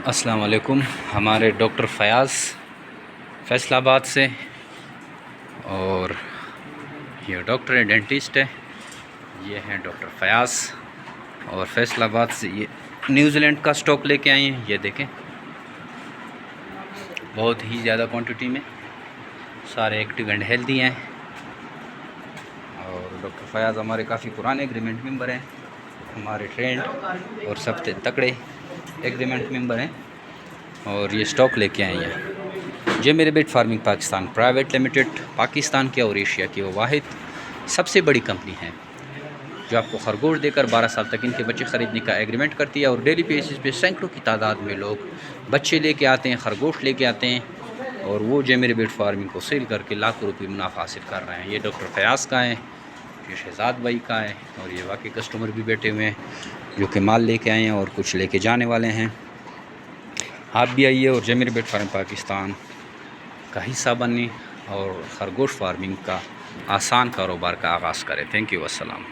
السلام علیکم. ہمارے ڈاکٹر فیاض فیصل آباد سے، اور یہ ڈاکٹر ہے، ڈینٹسٹ ہے. یہ ہیں ڈاکٹر فیاض، اور فیصل آباد سے یہ نیوزی لینڈ کا سٹاک لے کے آئے ہیں. یہ دیکھیں، بہت ہی زیادہ کوانٹٹی میں، سارے ایکٹیو اینڈ ہیلدی ہیں. اور ڈاکٹر فیاض ہمارے کافی پرانے ایگریمنٹ ممبر ہیں، ہمارے ٹرینڈ اور سب سے تکڑے ایگریمنٹ ممبر ہیں. اور یہ سٹاک لے کے آئے ہیں. جے میرے بیٹ farming Pakistan private limited Pakistan کے اور ایشیا کی وہ واحد سب سے بڑی کمپنی ہے جو آپ کو خرگوش دے کر 12 سال تک ان کے بچے خریدنے کا ایگریمنٹ کرتی ہے. اور ڈیلی بیسس پہ سینکڑوں کی تعداد میں لوگ بچے لے کے آتے ہیں، خرگوش لے کے آتے ہیں، اور وہ جے میرے بیٹ فارمنگ کو سیل کر کے لاکھوں روپے منافع حاصل کر رہے ہیں. یہ ڈاکٹر فیاض کا ہے، یہ شہزاد بھائی کا ہے، اور یہ واقعی کسٹمر بھی بیٹھے ہوئے ہیں جو کہ مال لے کے آئے ہیں اور کچھ لے کے جانے والے ہیں. آپ بھی آئیے اور جے میرے بیٹ فارم پاکستان کا حصہ بنیں اور خرگوش فارمنگ کا آسان کاروبار کا آغاز کریں. Thank you. السلام.